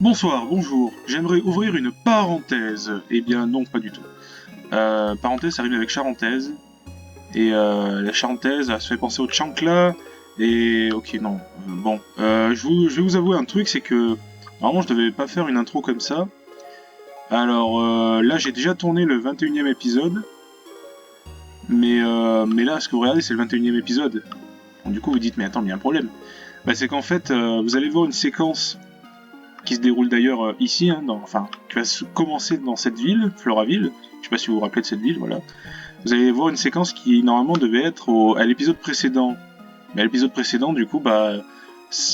Bonsoir, bonjour, j'aimerais ouvrir une parenthèse. Eh bien non, pas du tout. Parenthèse, ça rime avec charentaise. Et la charentaise, ça se fait penser au chancla. Et ok, non. Bon, je vais vous avouer un truc, c'est que normalement je devais pas faire une intro comme ça. Alors là, j'ai déjà tourné le 21e épisode. Mais là, ce que vous regardez, c'est le 21e épisode. Bon, du coup, vous dites, mais attends, il y a un problème. Bah, c'est qu'en fait, vous allez voir une séquence qui se déroule d'ailleurs ici, hein, qui va commencer dans cette ville, Floraville. Je sais pas si vous vous rappelez de cette ville, voilà. Vous allez voir une séquence qui normalement devait être à l'épisode précédent. Mais à l'épisode précédent, du coup, bah,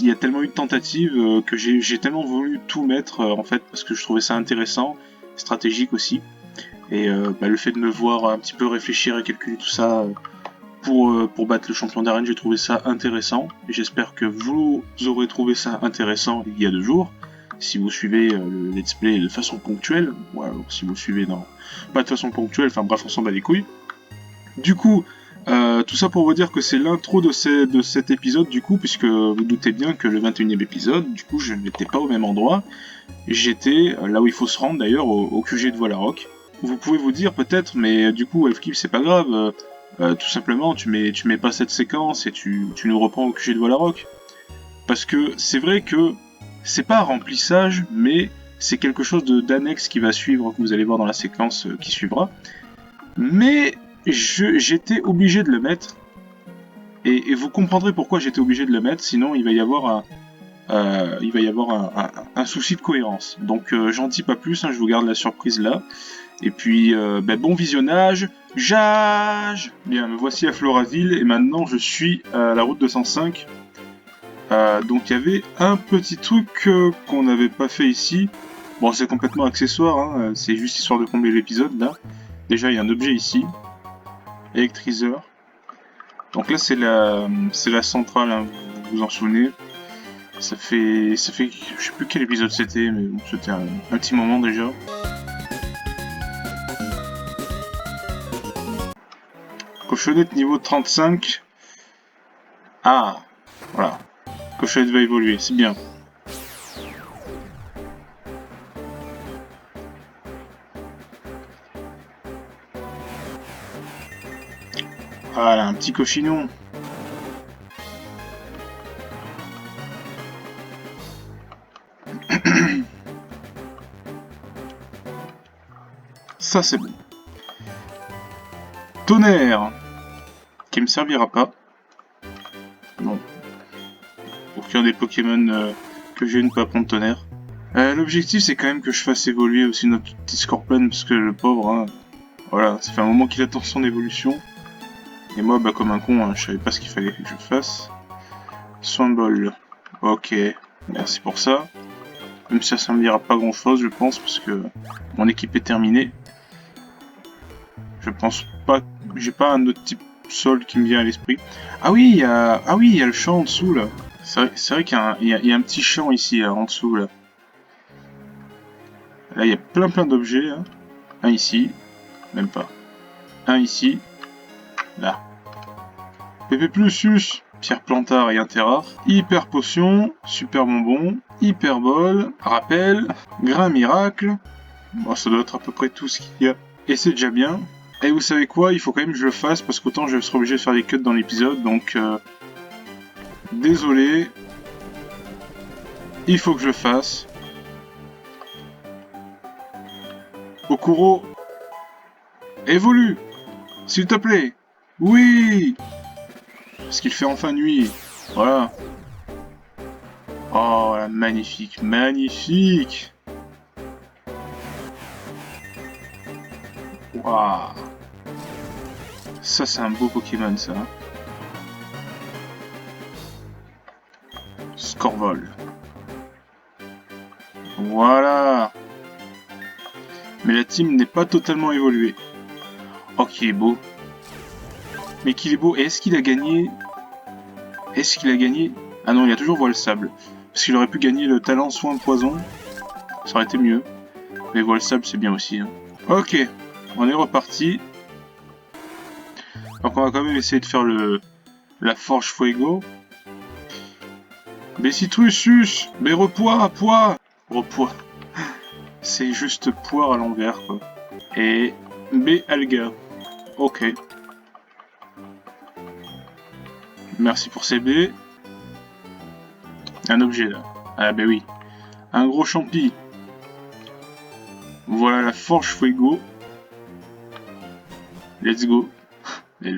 il y a tellement eu de tentatives que j'ai tellement voulu tout mettre en fait parce que je trouvais ça intéressant, stratégique aussi. Et bah, le fait de me voir un petit peu réfléchir et calculer tout ça pour battre le champion d'arène, j'ai trouvé ça intéressant. J'espère que vous aurez trouvé ça intéressant il y a 2 jours. Si vous suivez le let's play de façon ponctuelle, ou alors si vous suivez pas de façon ponctuelle, enfin bref, on s'en bat les couilles. Du coup, tout ça pour vous dire que c'est l'intro de cet épisode, du coup, puisque vous doutez bien que le 21e épisode, du coup, je n'étais pas au même endroit. J'étais là où il faut se rendre d'ailleurs, au QG de Voilarock. Vous pouvez vous dire peut-être, mais du coup, FKIP, c'est pas grave, tout simplement, tu mets pas cette séquence et tu nous reprends au QG de Voilarock. Parce que c'est vrai que c'est pas un remplissage, mais c'est quelque chose d'annexe qui va suivre, que vous allez voir dans la séquence qui suivra. Mais j'étais obligé de le mettre, et vous comprendrez pourquoi j'étais obligé de le mettre, sinon il va y avoir un souci de cohérence. Donc j'en dis pas plus, hein, je vous garde la surprise là. Et puis bon visionnage, Jage. Bien, me voici à Floraville, et maintenant je suis à la route 205. Donc il y avait un petit truc qu'on n'avait pas fait ici. Bon, c'est complètement accessoire, hein, c'est juste histoire de combler l'épisode là. Déjà, il y a un objet ici, électriseur. Donc là, c'est la centrale, hein, vous vous en souvenez. Ça fait, je sais plus quel épisode c'était, mais bon, c'était un petit moment déjà. Cochonnette niveau 35. Ah, voilà. Cochonnette va évoluer, c'est bien. Voilà, un petit cochinon. Ça, c'est bon. Tonnerre, qui me servira pas. Non. Aucun des Pokémon que j'ai ne peut apprendre tonnerre. L'objectif, c'est quand même que je fasse évoluer aussi notre petit Scorpion, parce que le pauvre, hein, voilà, ça fait un moment qu'il attend son évolution. Et moi, bah, comme un con, hein, je savais pas ce qu'il fallait que je fasse. Soin de bol. Ok, merci pour ça. Même si ça servira pas grand chose, je pense, parce que mon équipe est terminée. Je pense pas. J'ai pas un autre type sol qui me vient à l'esprit. Ah oui, il y a le champ en dessous là. C'est vrai qu'il y a un petit champ ici, là, en dessous là. Là, il y a plein d'objets. Hein. Un ici, même pas. Un ici, là. PP Plusus, pierre plantard et un terrare. Hyper potion, super bonbon, hyper bol, rappel, grain miracle. Bon, ça doit être à peu près tout ce qu'il y a. Et c'est déjà bien. Et vous savez quoi, il faut quand même que je le fasse parce qu'autant je serai obligé de faire des cuts dans l'épisode, donc désolé. Il faut que je le fasse. Okuro, évolue, s'il te plaît. Oui, parce qu'il fait enfin nuit. Voilà. Oh, magnifique, magnifique. Waouh. Ça, c'est un beau Pokémon, ça. Scorvol. Voilà. Mais la team n'est pas totalement évoluée. Oh, qu'il est beau. Mais qu'il est beau. Et est-ce qu'il a gagné? Est-ce qu'il a gagné? Ah non, il a toujours voile sable. Parce qu'il aurait pu gagner le talent soin poison. Ça aurait été mieux. Mais voile sable, c'est bien aussi. Hein. Ok. On est reparti. Donc on va quand même essayer de faire la forge fuego. Bessitrusus, mais repoids, poids. Oh, poire. C'est juste poire à l'envers, quoi. Et B, alga. Ok. Merci pour ces B. Un objet, là. Ah, bah oui. Un gros champi. Voilà la forge fuego. Let's go. Ah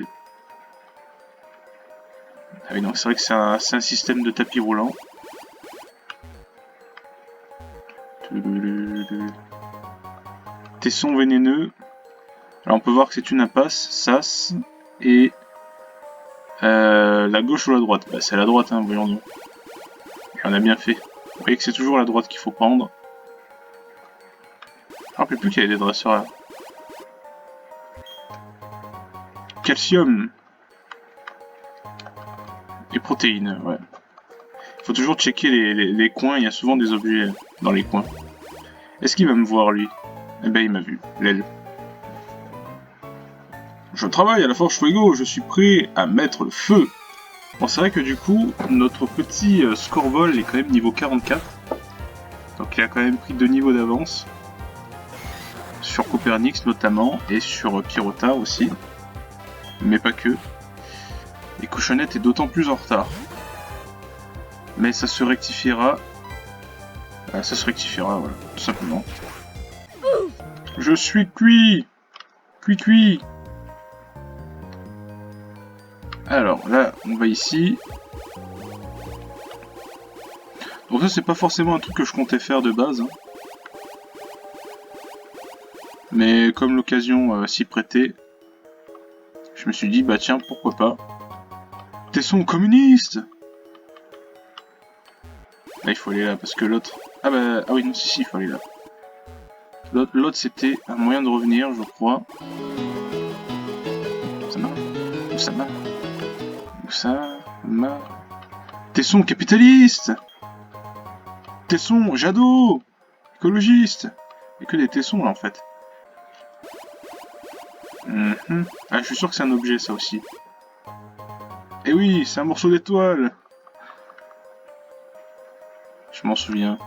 oui, donc c'est vrai que c'est un système de tapis roulant. Tesson vénéneux. Alors on peut voir que c'est une impasse, sas, et la gauche ou la droite. Bah c'est la droite, hein, voyons nous. Et on a bien fait. Vous voyez que c'est toujours la droite qu'il faut prendre. Je me rappelle plus qu'il y avait des dresseurs là. Calcium. Et protéines, ouais. Il faut toujours checker les coins, il y a souvent des objets dans les coins. Est-ce qu'il va me voir lui? Eh ben il m'a vu, l'aile. Je travaille à la Forge Fuego, je suis prêt à mettre le feu. Bon, c'est vrai que du coup, notre petit Scorbol est quand même niveau 44. Donc il a quand même pris 2 niveaux d'avance. Sur Copernix notamment, et sur Pyrota aussi. Mais pas que. Et Cochonnette est d'autant plus en retard. Mais ça se rectifiera. Ça se rectifiera, voilà, tout simplement. Je suis cuit! Cuit! Alors là, on va ici. Donc ça, c'est pas forcément un truc que je comptais faire de base. Hein. Mais comme l'occasion s'y prêtait, je me suis dit, bah tiens, pourquoi pas. Tesson communiste! Là, il faut aller là, parce que l'autre... Ah bah, ah oui, non, si, il faut aller là. L'autre, c'était un moyen de revenir, je crois. Ça m'a... Tesson capitaliste! Tesson Jadot! Écologiste! Il n'y a que des tessons, là, en fait. Ah, je suis sûr que c'est un objet, ça aussi. Eh oui, c'est un morceau d'étoile! Je m'en souviens.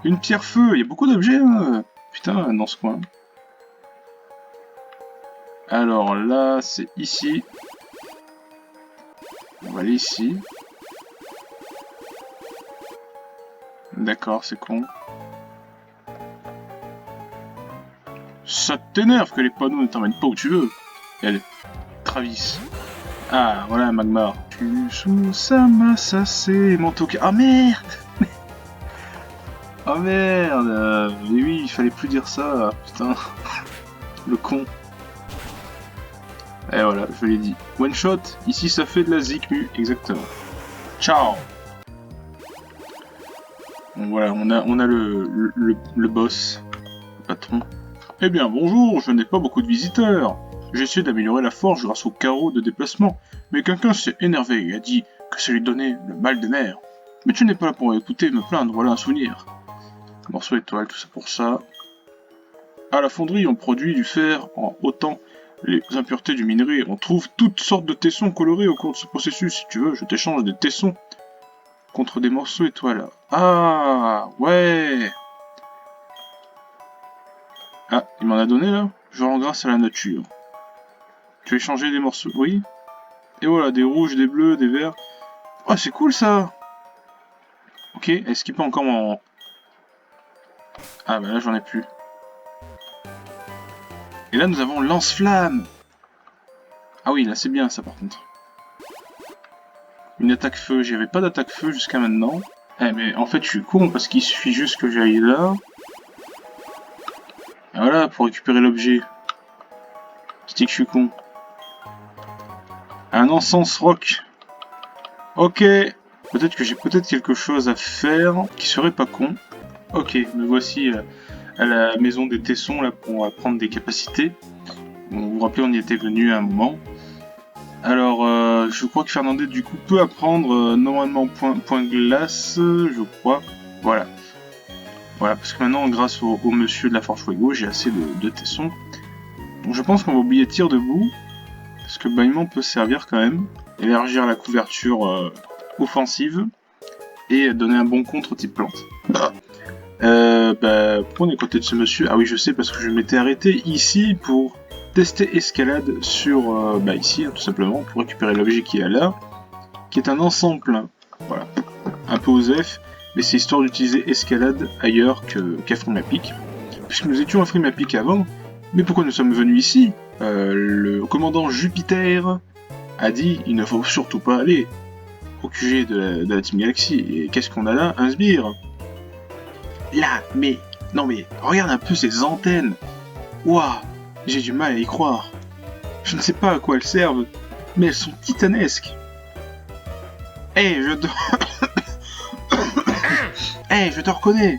Une pierre-feu, il y a beaucoup d'objets, hein. Putain, dans ce coin. Alors là, c'est ici. On va aller ici. D'accord, c'est con. Ça t'énerve que les panneaux ne t'emmènent pas où tu veux. Elle, Travis. Ah, voilà, Magmar. Tu sous sa masse assez manteau. Ah merde! Oh merde! Mais oui, il fallait plus dire ça, putain. Le con. Et voilà, je l'ai dit. One shot, ici ça fait de la zikmu, exactement. Ciao! Bon voilà, on a le boss, le patron. Eh bien bonjour, je n'ai pas beaucoup de visiteurs. J'essaie d'améliorer la forge grâce au carreau de déplacement, mais quelqu'un s'est énervé et a dit que ça lui donnait le mal de mer. Mais tu n'es pas là pour écouter et me plaindre, voilà un souvenir. Morceau étoile, tout ça pour ça. À la fonderie, on produit du fer en ôtant les impuretés du minerai. On trouve toutes sortes de tessons colorés au cours de ce processus. Si tu veux, je t'échange des tessons contre des morceaux étoiles. Ah, ouais. Ah, il m'en a donné là. Je rends grâce à la nature. Tu veux échanger des morceaux? Oui. Et voilà, des rouges, des bleus, des verts. Oh, c'est cool ça. Ok, est-ce qu'il peut encore m'en... Ah bah là j'en ai plus. Et là nous avons lance-flamme. Ah oui, là c'est bien ça par contre. Une attaque feu, j'avais pas d'attaque feu jusqu'à maintenant. Eh mais en fait je suis con parce qu'il suffit juste que j'aille là. Et voilà, pour récupérer l'objet. C'est que je suis con. Un encens rock. Ok. Peut-être que j'ai peut-être quelque chose à faire qui serait pas con. Ok, me voici à la maison des Tessons là pour prendre des capacités. Bon, vous vous rappelez, on y était venu à un moment. Alors, je crois que Fernandez du coup peut apprendre normalement point glace, je crois. Voilà. Voilà, parce que maintenant, grâce au monsieur de la Forge Fuego, j'ai assez de tessons. Donc je pense qu'on va oublier tir debout, parce que bâillement peut servir quand même. Élargir la couverture offensive, et donner un bon contre type plante. bah, pourquoi on est à côté de ce monsieur? Ah oui, je sais, parce que je m'étais arrêté ici pour tester escalade sur, bah ici, hein, tout simplement, pour récupérer l'objet qui est là, qui est un ensemble, voilà, un peu osef, mais c'est histoire d'utiliser escalade ailleurs qu'à Frimapic, puisque nous étions à Frimapic avant, mais pourquoi nous sommes venus ici? Le commandant Jupiter a dit, il ne faut surtout pas aller au QG de la Team Galaxy, et qu'est-ce qu'on a là? Un sbire. Là, mais, non mais, regarde un peu ces antennes. Waouh, j'ai du mal à y croire. Je ne sais pas à quoi elles servent, mais elles sont titanesques. Eh, je te reconnais.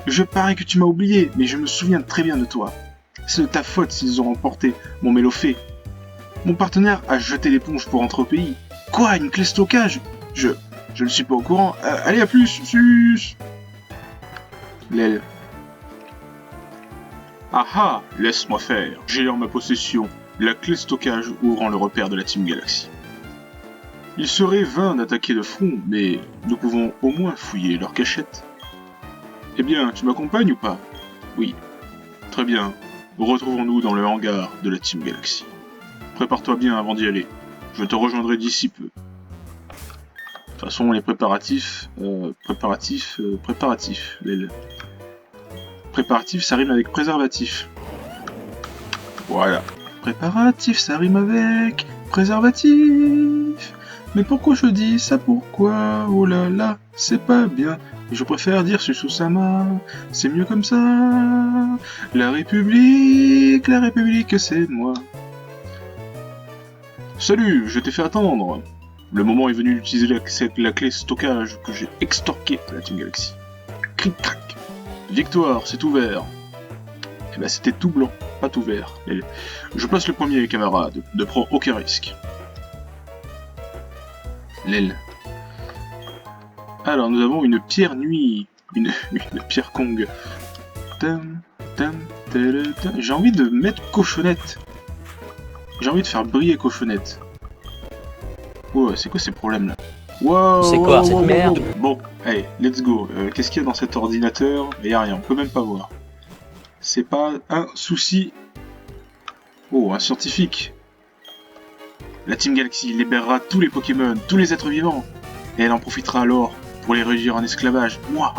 Je parie que tu m'as oublié, mais je me souviens très bien de toi. C'est de ta faute s'ils ont remporté mon Mélophée. Mon partenaire a jeté l'éponge pour rentrer au pays. Quoi, une clé stockage? Je ne suis pas au courant. Allez, à plus, sus. L'aile. Ah ah, laisse-moi faire. J'ai en ma possession la clé stockage ouvrant le repère de la Team Galaxy. Il serait vain d'attaquer de front, mais nous pouvons au moins fouiller leur cachette. Eh bien, tu m'accompagnes ou pas? Oui. Très bien. Retrouvons-nous dans le hangar de la Team Galaxy. Prépare-toi bien avant d'y aller. Je te rejoindrai d'ici peu. De toute façon, les préparatifs... préparatifs, ça rime avec préservatif. Voilà. Préparatif, ça rime avec préservatif. Mais pourquoi je dis ça? Pourquoi? Oh là là, c'est pas bien. Je préfère dire Sususama, c'est mieux comme ça. La République, c'est moi. Salut, je t'ai fait attendre. Le moment est venu d'utiliser la clé stockage que j'ai extorquée de la Team Galaxy. Cric-crac. Victoire, c'est ouvert. Eh ben c'était tout blanc, pas tout vert. Je place le premier, camarade, ne prends aucun risque. L'aile. Alors nous avons une pierre nuit, une pierre Kong. J'ai envie de mettre cochonnette. J'ai envie de faire briller cochonnette. Ouais, c'est quoi ces problèmes là? Wow, c'est quoi cette merde? Bon, allez, let's go. Qu'est-ce qu'il y a dans cet ordinateur? Il y a rien, on peut même pas voir. C'est pas un souci. Oh, un scientifique. La Team Galaxy libérera tous les Pokémon, tous les êtres vivants. Et elle en profitera alors pour les réduire en esclavage. Moi,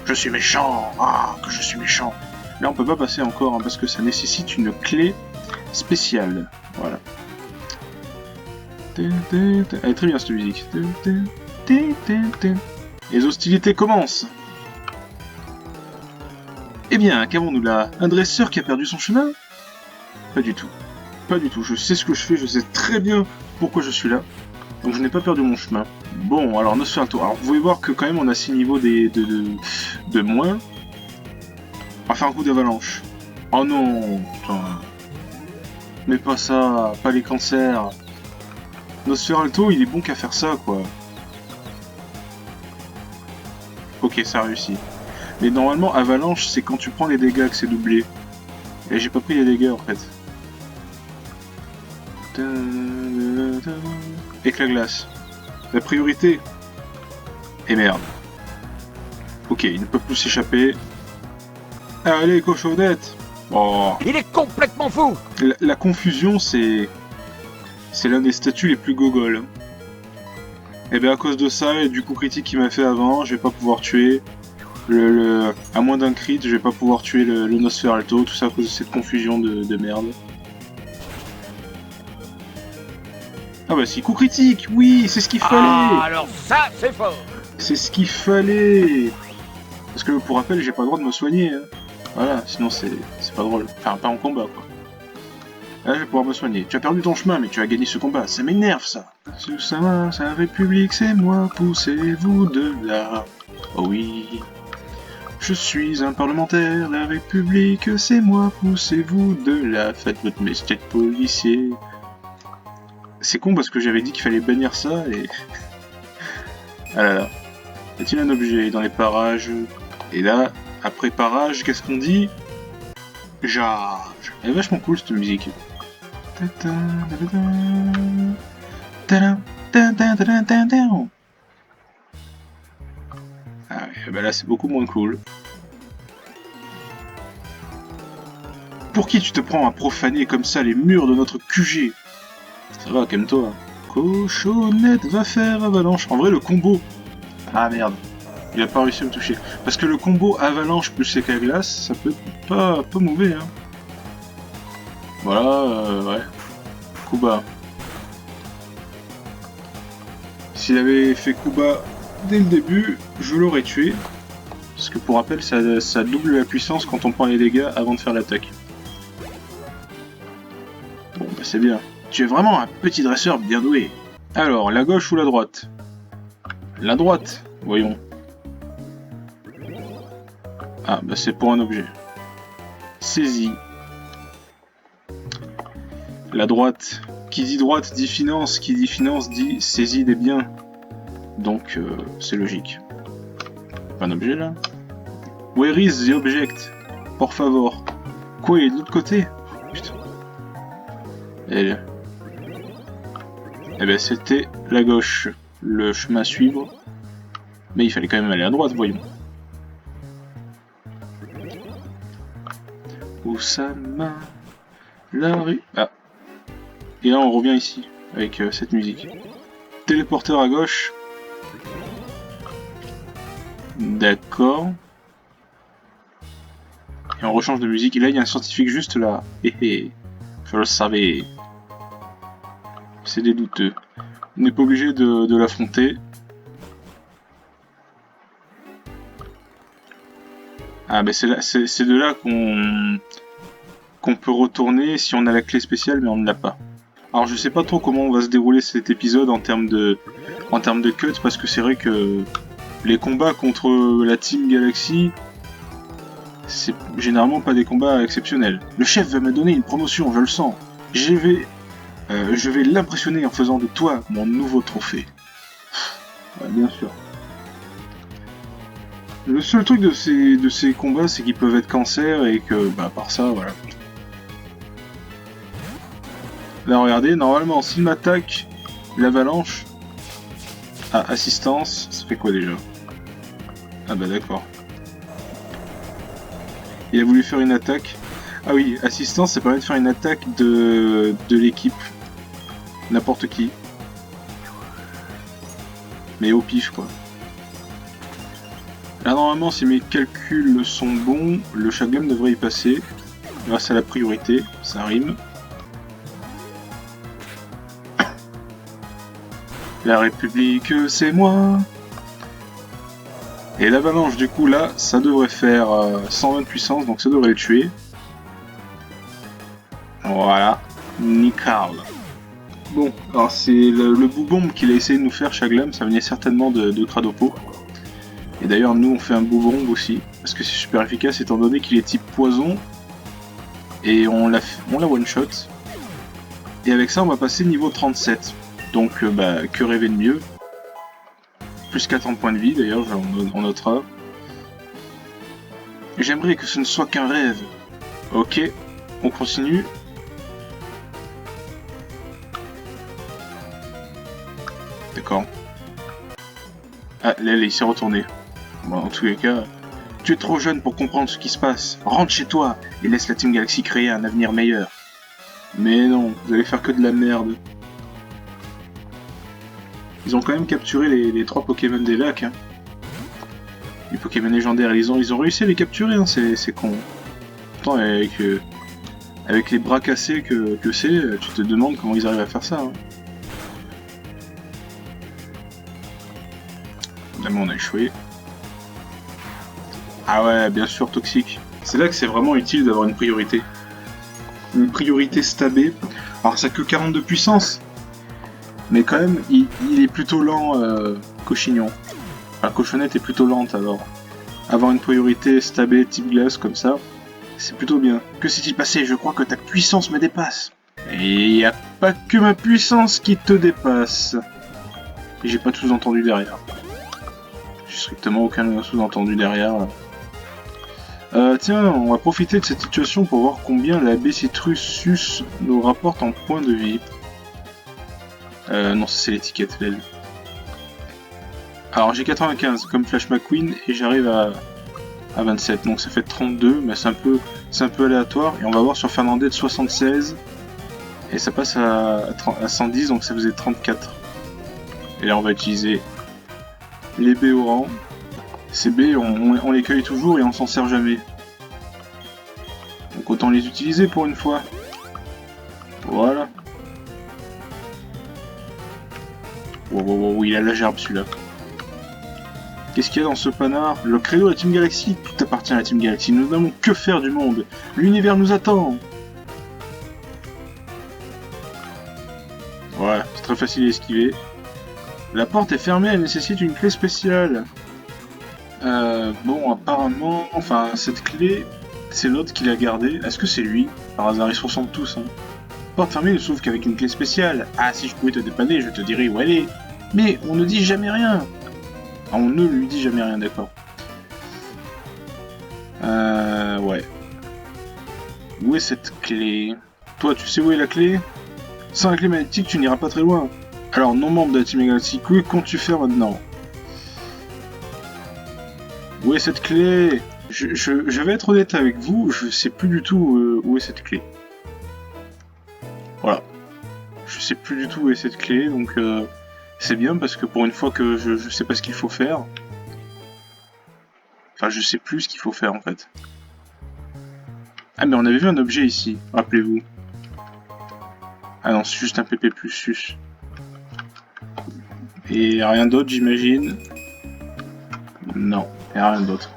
je suis méchant. Ah, que je suis méchant. Là, on peut pas passer encore, hein, parce que ça nécessite une clé spéciale. Voilà. Elle est très bien cette musique. Les hostilités commencent. Eh bien, qu'avons-nous là? Un dresseur qui a perdu son chemin? Pas du tout. Pas du tout. Je sais ce que je fais, je sais très bien pourquoi je suis là. Donc je n'ai pas perdu mon chemin. Bon, alors Nosferatu. Alors vous pouvez voir que quand même on a 6 niveaux de moins. On va faire un coup d'avalanche. Oh non, putain. Mais pas ça, pas les cancers. Nosferatu, il est bon qu'à faire ça, quoi. Ok, ça réussit. Mais normalement, avalanche, c'est quand tu prends les dégâts que c'est doublé. Et j'ai pas pris les dégâts, en fait. Éclat glace. La priorité. Et merde. Ok, il ne peut plus s'échapper. Allez, cochonnette. Oh. Il est complètement fou. La confusion, c'est l'un des statuts les plus gogoles. Et bien à cause de ça, et du coup critique qu'il m'a fait avant, je vais pas pouvoir tuer à moins d'un crit, je vais pas pouvoir tuer le Nosferatu, tout ça à cause de cette confusion de merde. Ah bah si, coup critique, oui, c'est ce qu'il fallait. Ah, alors ça, c'est fort. C'est ce qu'il fallait. Parce que pour rappel, j'ai pas le droit de me soigner. Hein. Voilà, sinon c'est pas drôle. Enfin, pas en combat, quoi. Là, je vais pouvoir me soigner. Tu as perdu ton chemin, mais tu as gagné ce combat. Ça m'énerve, ça. Sususama, sa République, c'est moi. Poussez-vous de là. Oh oui. Je suis un parlementaire. La République, c'est moi. Poussez-vous de là. Faites votre métier de policier. C'est con parce que j'avais dit qu'il fallait bannir ça et... Ah là là. Y a-t-il un objet dans les parages? Et là, après parage, qu'est-ce qu'on dit? Jage. Elle est vachement cool cette musique. Ah ouais, bah là c'est beaucoup moins cool. Pour qui tu te prends à profaner comme ça les murs de notre QG? Ça va, calme-toi. Cochonnette va faire avalanche. En vrai, le combo... Ah merde, il a pas réussi à me toucher. Parce que le combo avalanche plus sec à glace, ça peut pas mauvais, hein. Voilà, ouais. Coup bas. S'il avait fait coup bas dès le début, je l'aurais tué. Parce que pour rappel, ça double la puissance quand on prend les dégâts avant de faire l'attaque. Bon, bah c'est bien. Tu es vraiment un petit dresseur bien doué. Alors, la gauche ou la droite? La droite, voyons. Ah, bah c'est pour un objet. Saisie. La droite. Qui dit droite dit finance, qui dit finance dit saisie des biens. Donc, c'est logique. Pas un objet là? Where is the object? Por favor. Quoi, il est de l'autre côté? Putain. Elle. Eh ben, c'était la gauche. Le chemin à suivre. Mais il fallait quand même aller à droite, voyons. Oussama, la rue. Ah. Et là, on revient ici, avec cette musique. Téléporteur à gauche. D'accord. Et on rechange de musique. Et là, il y a un scientifique juste là. Hé hé. Je le savais. C'est des douteux. On n'est pas obligé de l'affronter. Ah, ben c'est de là qu'on peut retourner si on a la clé spéciale, mais on ne l'a pas. Alors je sais pas trop comment on va se dérouler cet épisode en termes de cut, parce que c'est vrai que les combats contre la Team Galaxy, c'est généralement pas des combats exceptionnels. Le chef va me donner une promotion, je le sens. Je vais l'impressionner en faisant de toi mon nouveau trophée. Ouais, bien sûr. Le seul truc de ces combats, c'est qu'ils peuvent être cancer et que, bah, par ça, voilà. Là, regardez, normalement, s'il m'attaque l'avalanche, ah, assistance, ça fait quoi déjà? Ah bah d'accord. Il a voulu faire une attaque. Ah oui, assistance, ça permet de faire une attaque de l'équipe. N'importe qui. Mais au pif, quoi. Là, normalement, si mes calculs sont bons, le shotgun devrait y passer. Grâce à la priorité, ça rime. La République, c'est moi. Et l'avalanche, du coup, là, ça devrait faire 120 de puissance, donc ça devrait le tuer. Voilà. Nickel. Bon, alors c'est le boubombe qu'il a essayé de nous faire, Shaglam, ça venait certainement de Tradopo. Et d'ailleurs, nous, on fait un boubombe aussi, parce que c'est super efficace, étant donné qu'il est type poison. Et on l'a one-shot. Et avec ça, on va passer niveau 37. Donc, bah, que rêver de mieux. Plus 4 en points de vie, d'ailleurs, on notera. J'aimerais que ce ne soit qu'un rêve. Ok, on continue. D'accord. Ah, là, il s'est retourné. Bon, en tous les cas, tu es trop jeune pour comprendre ce qui se passe. Rentre chez toi et laisse la Team Galaxy créer un avenir meilleur. Mais non, vous allez faire que de la merde. Ils ont quand même capturé les 3 Pokémon des lacs. Hein. Les Pokémon légendaires, ils ont réussi à les capturer, hein, c'est con. Pourtant, avec les bras cassés que c'est, tu te demandes comment ils arrivent à faire ça. Hein. Évidemment, on a échoué. Ah ouais, bien sûr, toxique. C'est là que c'est vraiment utile d'avoir une priorité. Une priorité stabée. Alors, ça a que 42 puissance. Mais quand même, il est plutôt lent, Cochignon. La cochonnette est plutôt lente, alors. Avoir une priorité stabée type glace comme ça, c'est plutôt bien. Que s'est-il passé? Je crois que ta puissance me dépasse. Et il n'y a pas que ma puissance qui te dépasse. Et j'ai pas de sous-entendu derrière. J'ai strictement aucun sous-entendu derrière. Tiens, on va profiter de cette situation pour voir combien la Bessitrusus nous rapporte en points de vie. Non, c'est l'étiquette, elle. Alors j'ai 95 comme Flash McQueen et j'arrive à 27, donc ça fait 32, mais c'est un peu aléatoire. Et on va voir sur Fernandez de 76, et ça passe à 110, donc ça faisait 34. Et là on va utiliser les B au rang. Ces B, on les cueille toujours et on s'en sert jamais. Donc autant les utiliser pour une fois. Voilà. Wow, il a la gerbe celui-là. Qu'est-ce qu'il y a dans ce panard? Le credo de la Team Galaxy. Tout appartient à la Team Galaxy. Nous n'avons que faire du monde. L'univers nous attend. Voilà, c'est très facile à esquiver. La porte est fermée, elle nécessite une clé spéciale. Bon, apparemment... Enfin, cette clé, c'est l'autre qui l'a gardée. Est-ce que c'est lui? Par hasard, ils se ressemblent tous, hein. Porte fermée ne s'ouvre qu'avec une clé spéciale. Ah, si je pouvais te dépanner, je te dirais où elle est. Mais on ne dit jamais rien. Ah, on ne lui dit jamais rien, d'accord. Ouais. Où est cette clé? Toi, tu sais où est la clé? Sans la clé magnétique, tu n'iras pas très loin. Alors, non membre de la Team Galaxy, que comptes-tu faire maintenant? Où est cette clé? Je vais être honnête avec vous, je sais plus du tout où est cette clé. Voilà. Je sais plus du tout où est cette clé, donc c'est bien parce que pour une fois que je sais pas ce qu'il faut faire. Enfin, je sais plus ce qu'il faut faire en fait. Ah, mais on avait vu un objet ici, rappelez-vous. Ah non, c'est juste un PP plus sus. Et rien d'autre, j'imagine. Non, y a rien d'autre.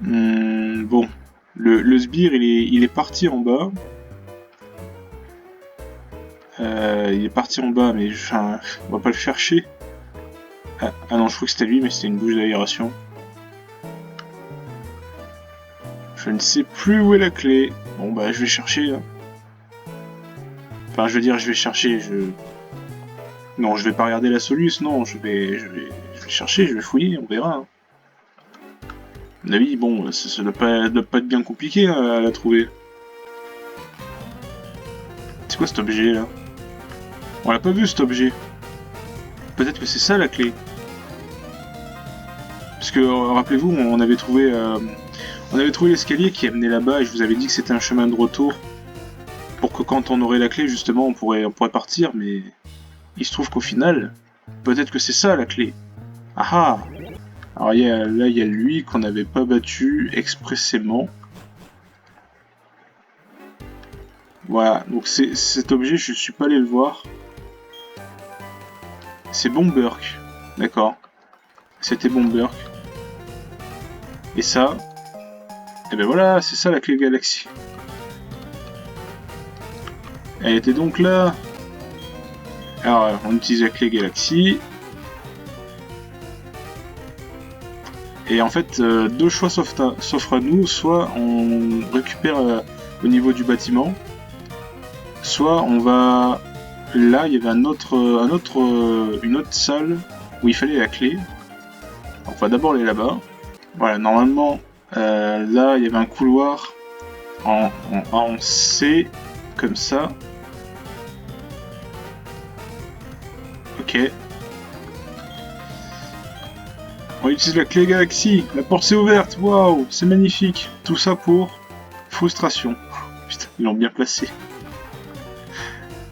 Bon, le sbire, il est parti en bas. Il est parti en bas, mais enfin, on va pas le chercher. Ah non, je crois que c'était lui, mais c'était une bouche d'aération. Je ne sais plus où est la clé. Bon bah, je vais chercher. Hein. Enfin, je veux dire, je vais chercher. Non, je vais pas regarder la soluce. Non, je vais chercher, je vais fouiller, on verra. Hein. À mon avis, bon, ça doit pas être bien compliqué hein, à la trouver. C'est quoi cet objet là? On l'a pas vu cet objet. Peut-être que c'est ça la clé. Parce que rappelez-vous, on avait trouvé l'escalier qui amenait là-bas et je vous avais dit que c'était un chemin de retour pour que quand on aurait la clé justement on pourrait partir, mais il se trouve qu'au final, peut-être que c'est ça la clé. Ah ah. Alors là il y a lui qu'on n'avait pas battu expressément. Voilà, donc cet objet je suis pas allé le voir. C'est Bomberk, d'accord. C'était Bomberk. Et ça, et ben voilà, c'est ça la clé Galaxy. Elle était donc là. Alors, on utilise la clé Galaxy. Et en fait, deux choix s'offrent à nous. Soit on récupère au niveau du bâtiment, soit on va... Là, il y avait une autre salle où il fallait la clé. On va d'abord aller là-bas. Voilà, normalement, là, il y avait un couloir en C, comme ça. Ok. On utilise la clé Galaxy. La porte s'est ouverte. Waouh, c'est magnifique. Tout ça pour frustration. Putain, ils l'ont bien placé.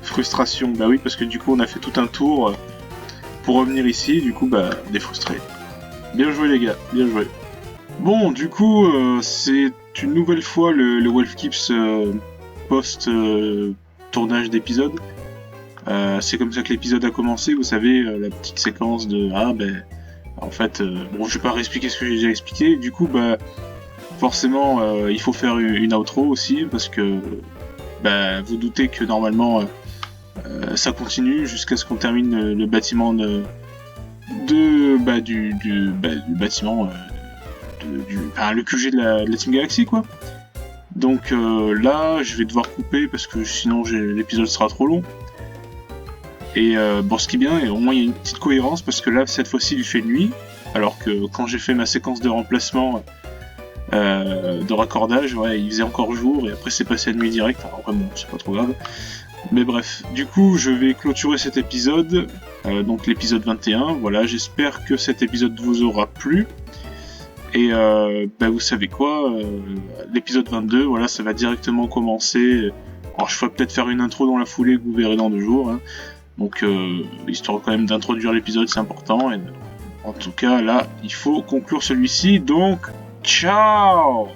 Frustration, bah oui, parce que du coup on a fait tout un tour pour revenir ici, du coup bah on est frustré. Bien joué les gars, bien joué. Bon, du coup c'est une nouvelle fois le Wolfkips post tournage d'épisode. C'est comme ça que l'épisode a commencé, vous savez, la petite séquence de ah ben en fait bon, je vais pas réexpliquer ce que j'ai déjà expliqué, du coup bah forcément il faut faire une outro aussi parce que bah vous doutez que normalement ça continue jusqu'à ce qu'on termine le bâtiment du bâtiment le QG de la Team Galaxy quoi. Donc là je vais devoir couper parce que sinon l'épisode sera trop long. Et bon, ce qui est bien, et au moins il y a une petite cohérence parce que là cette fois-ci il fait nuit, alors que quand j'ai fait ma séquence de remplacement de raccordage, ouais, il faisait encore jour et après c'est passé à nuit direct. Alors vraiment c'est pas trop grave. Mais bref, du coup je vais clôturer cet épisode, donc l'épisode 21, voilà, j'espère que cet épisode vous aura plu. Et bah, vous savez quoi, l'épisode 22, voilà, ça va directement commencer. Alors je ferai peut-être faire une intro dans la foulée que vous verrez dans 2 jours. Hein. Donc histoire quand même d'introduire l'épisode, c'est important. Et, en tout cas là, il faut conclure celui-ci. Donc ciao.